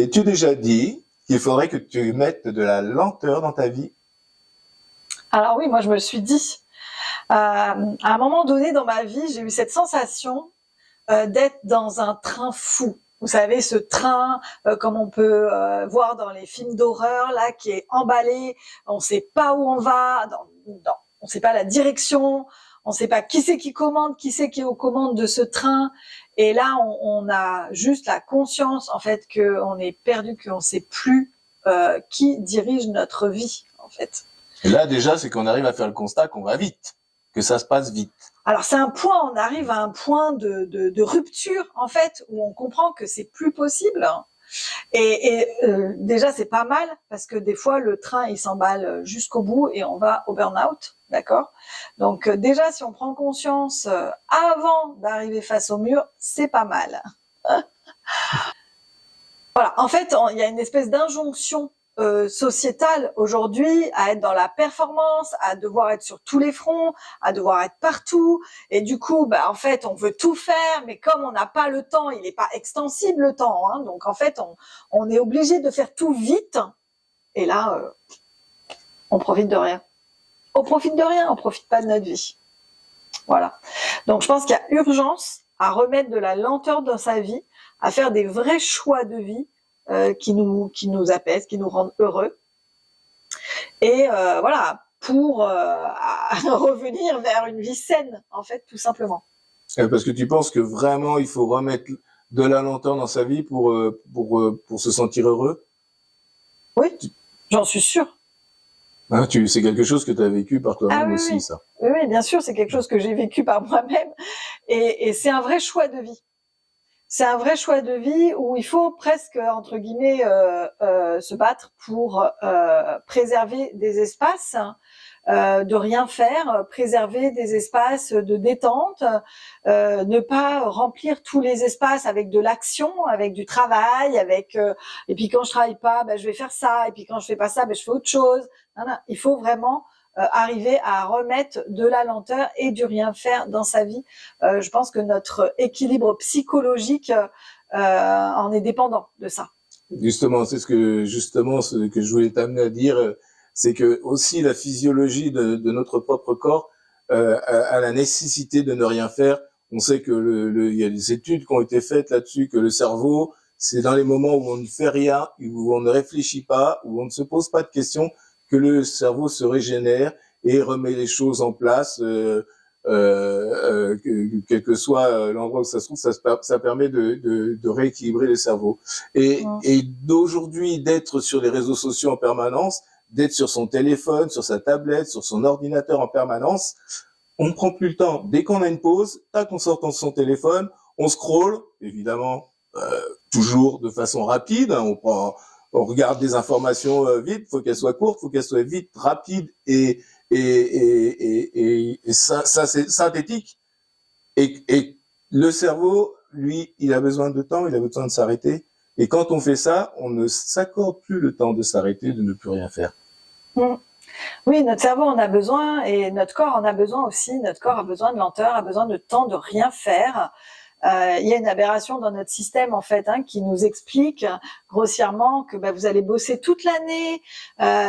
T'es-tu déjà dit qu'il faudrait que tu mettes de la lenteur dans ta vie? Alors oui, moi je me le suis dit. À un moment donné dans ma vie, j'ai eu cette sensation d'être dans un train fou. Vous savez, ce train, comme on peut voir dans les films d'horreur, là, qui est emballé, on ne sait pas où on va, on ne sait pas la direction, on ne sait pas qui c'est qui commande, qui c'est qui est aux commandes de ce train. Et là, on a juste la conscience, en fait, qu'on est perdu, qu'on ne sait plus qui dirige notre vie, en fait. Et là, déjà, c'est qu'on arrive à faire le constat qu'on va vite, que ça se passe vite. Alors c'est un point, on arrive à un point de rupture en fait où on comprend que c'est plus possible. Et déjà c'est pas mal parce que des fois le train il s'emballe jusqu'au bout et on va au burn-out, d'accord. Donc déjà si on prend conscience avant d'arriver face au mur, c'est pas mal. Voilà, en fait il y a une espèce d'injonction sociétale aujourd'hui à être dans la performance, à devoir être sur tous les fronts, à devoir être partout. Et du coup, en fait, on veut tout faire, mais comme on n'a pas le temps, il n'est pas extensible le temps. Hein, donc en fait, on est obligé de faire tout vite. Et là, on profite de rien. On profite de rien, on profite pas de notre vie. Voilà. Donc je pense qu'il y a urgence à remettre de la lenteur dans sa vie, à faire des vrais choix de vie. Qui nous apaisent, qui nous rendent heureux. Et voilà, pour revenir vers une vie saine, en fait, tout simplement. Parce que tu penses que vraiment, il faut remettre de la lenteur dans sa vie pour se sentir heureux? Oui, j'en suis sûre. Hein, c'est quelque chose que tu as vécu par toi-même aussi, oui. ça. Oui, bien sûr, c'est quelque chose que j'ai vécu par moi-même. Et c'est un vrai choix de vie. C'est un vrai choix de vie où il faut presque, entre guillemets, se battre pour préserver des espaces, de rien faire, préserver des espaces de détente, ne pas remplir tous les espaces avec de l'action, avec du travail, et puis quand je travaille pas, je vais faire ça, et puis quand je fais pas ça, je fais autre chose. Non, il faut vraiment arriver à remettre de la lenteur et du rien faire dans sa vie. Je pense que notre équilibre psychologique en est dépendant de ça. Justement, ce que je voulais t'amener à dire, c'est que aussi la physiologie de notre propre corps a la nécessité de ne rien faire. On sait que il y a des études qui ont été faites là-dessus, que le cerveau, c'est dans les moments où on ne fait rien, où on ne réfléchit pas, où on ne se pose pas de questions, que le cerveau se régénère et remet les choses en place, quel que soit l'endroit où ça se trouve, ça permet de rééquilibrer le cerveau. Et d'aujourd'hui, d'être sur les réseaux sociaux en permanence, d'être sur son téléphone, sur sa tablette, sur son ordinateur en permanence, on ne prend plus le temps. Dès qu'on a une pause, tac, on sort son téléphone, on scrolle, évidemment, toujours de façon rapide, hein, on regarde des informations vite, faut qu'elles soient courtes, faut qu'elles soient vite, rapides et ça c'est synthétique. Et le cerveau, lui, il a besoin de temps, il a besoin de s'arrêter. Et quand on fait ça, on ne s'accorde plus le temps de s'arrêter, de ne plus rien faire. Oui, notre cerveau en a besoin et notre corps en a besoin aussi. Notre corps a besoin de lenteur, a besoin de temps de rien faire. Il y a une aberration dans notre système en fait qui nous explique grossièrement que vous allez bosser toute l'année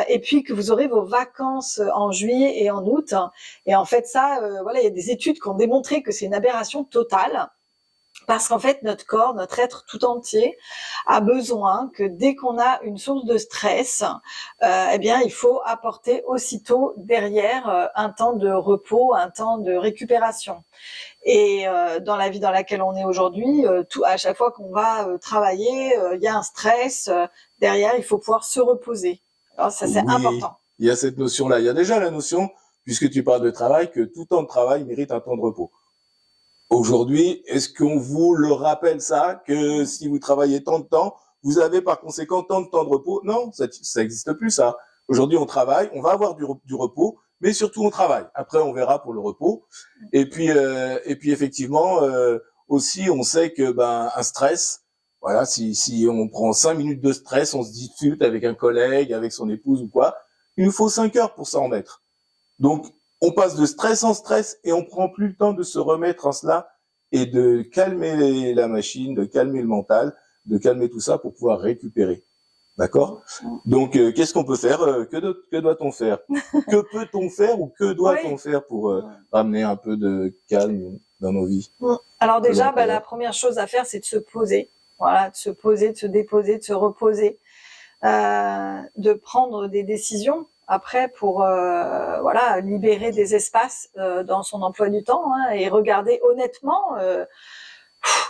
et puis que vous aurez vos vacances en juillet et en août. Et en fait ça, il y a des études qui ont démontré que c'est une aberration totale. Parce qu'en fait, notre corps, notre être tout entier a besoin que dès qu'on a une source de stress, il faut apporter aussitôt derrière un temps de repos, un temps de récupération. Et dans la vie dans laquelle on est aujourd'hui, à chaque fois qu'on va travailler, il y a un stress. Derrière, il faut pouvoir se reposer. Alors ça, c'est important. Il y a cette notion-là. Il y a déjà la notion, puisque tu parles de travail, que tout temps de travail mérite un temps de repos. Aujourd'hui, est-ce qu'on vous le rappelle ça, que si vous travaillez tant de temps, vous avez par conséquent tant de temps de repos? Non, ça n'existe plus ça. Aujourd'hui, on travaille, on va avoir du repos, mais surtout on travaille. Après, on verra pour le repos. Et puis effectivement, aussi, on sait que un stress, voilà, si on prend 5 minutes de stress, on se dispute avec un collègue, avec son épouse ou quoi, il nous faut 5 heures pour s'en remettre. Donc, on passe de stress en stress et on prend plus le temps de se remettre en cela et de calmer la machine, de calmer le mental. de calmer tout ça pour pouvoir récupérer. D'accord? Donc, qu'est-ce qu'on peut faire? Que doit-on faire? Que peut-on faire ou que doit-on faire pour ramener un peu de calme dans nos vies? Alors déjà, la première chose à faire, c'est de se poser. Voilà, de se poser, de se déposer, de se reposer, de prendre des décisions après pour voilà, libérer des espaces dans son emploi du temps, hein, et regarder honnêtement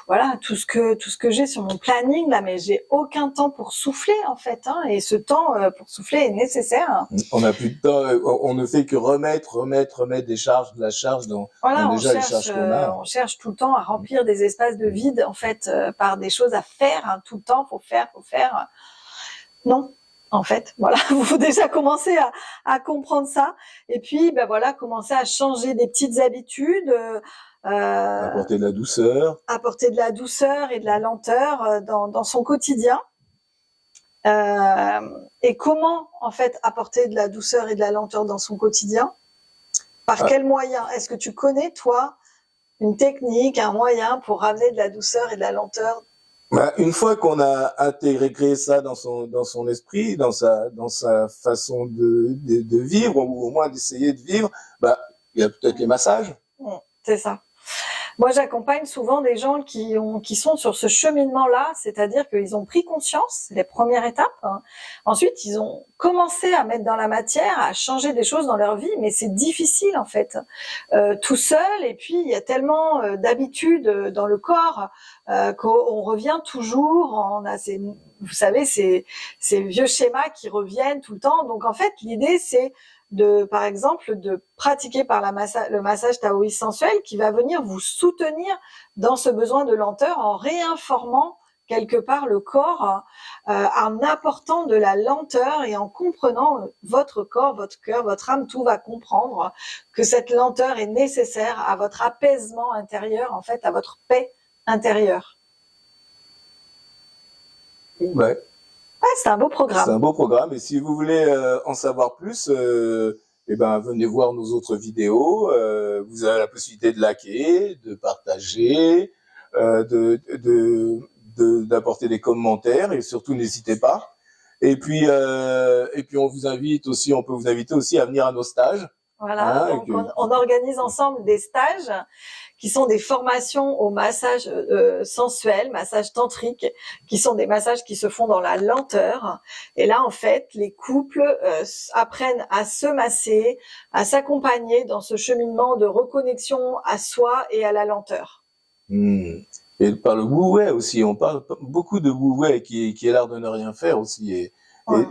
voilà tout ce que j'ai sur mon planning là, mais j'ai aucun temps pour souffler en fait, hein, et ce temps pour souffler est nécessaire. On n'a plus de temps, on ne fait que remettre des charges, de la charge dans déjà les charges qu'on a. On cherche tout le temps à remplir des espaces de vide en fait par des choses à faire, hein, tout le temps faut faire. Non. En fait, voilà, il faut déjà commencer à comprendre ça, et puis voilà, commencer à changer des petites habitudes, apporter de la douceur, et de la lenteur dans son quotidien. Et comment en fait apporter de la douceur et de la lenteur dans son quotidien? Par quel moyen? Est-ce que tu connais toi une technique, un moyen pour ramener de la douceur et de la lenteur? Une fois qu'on a intégré ça dans son esprit, dans sa façon de vivre, ou au moins d'essayer de vivre, il y a peut-être les massages. C'est ça. Moi, j'accompagne souvent des gens qui sont sur ce cheminement-là, c'est-à-dire qu'ils ont pris conscience, c'est les premières étapes. Hein. Ensuite, ils ont commencé à mettre dans la matière, à changer des choses dans leur vie, mais c'est difficile en fait, tout seul. Et puis, il y a tellement d'habitudes dans le corps qu'on revient toujours. On a vous savez, ces vieux schémas qui reviennent tout le temps. Donc, en fait, l'idée, c'est par exemple, de pratiquer par le massage taoïste sensuel qui va venir vous soutenir dans ce besoin de lenteur en réinformant quelque part le corps, en apportant de la lenteur et en comprenant votre corps, votre cœur, votre âme, tout va comprendre que cette lenteur est nécessaire à votre apaisement intérieur, en fait, à votre paix intérieure. Ouais. C'est un beau programme. C'est un beau programme. Et si vous voulez en savoir plus, venez voir nos autres vidéos. Vous avez la possibilité de liker, de partager, d'apporter des commentaires, et surtout n'hésitez pas. Et puis on peut vous inviter aussi à venir à nos stages. Voilà, donc on organise ensemble des stages qui sont des formations au massage sensuel, massage tantrique, qui sont des massages qui se font dans la lenteur. Et là, en fait, les couples apprennent à se masser, à s'accompagner dans ce cheminement de reconnexion à soi et à la lenteur. Et par le wu-wei aussi, on parle beaucoup de wu-wei qui est l'art de ne rien faire aussi,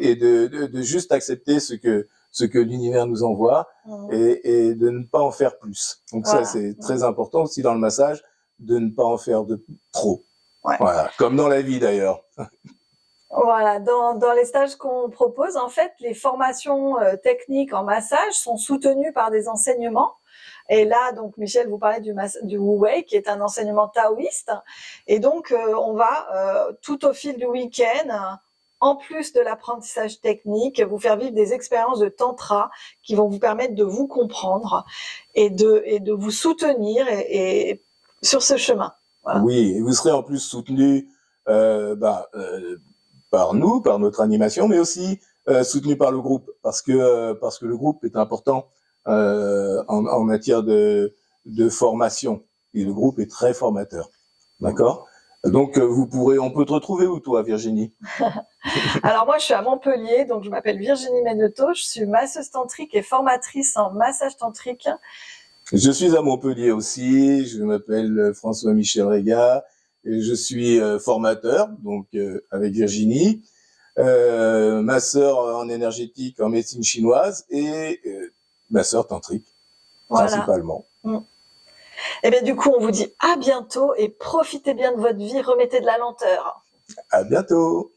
et de juste accepter ce que l'univers nous envoie, et de ne pas en faire plus. Donc voilà. Ça, c'est très important aussi dans le massage, de ne pas en faire de trop. Ouais. Voilà, comme dans la vie d'ailleurs. Voilà, dans les stages qu'on propose, en fait, les formations techniques en massage sont soutenues par des enseignements. Et là, donc, Michel vous parlait du Wu-Wei, qui est un enseignement taoïste. Et donc, on va, tout au fil du week-end, en plus de l'apprentissage technique, vous faire vivre des expériences de tantra qui vont vous permettre de vous comprendre et de vous soutenir et sur ce chemin. Voilà. Oui, et vous serez en plus soutenu par nous, par notre animation, mais aussi soutenu par le groupe, parce que le groupe est important en matière de formation, et le groupe est très formateur. D'accord ? Donc, on peut te retrouver où, toi, Virginie? Alors, moi, je suis à Montpellier, donc je m'appelle Virginie Menneteau, je suis masseuse tantrique et formatrice en massage tantrique. Je suis à Montpellier aussi, je m'appelle François-Michel Régat, et je suis formateur, donc avec Virginie, masseur en énergétique, en médecine chinoise, et masseur tantrique, principalement. Et bien du coup, on vous dit à bientôt et profitez bien de votre vie, remettez de la lenteur. À bientôt.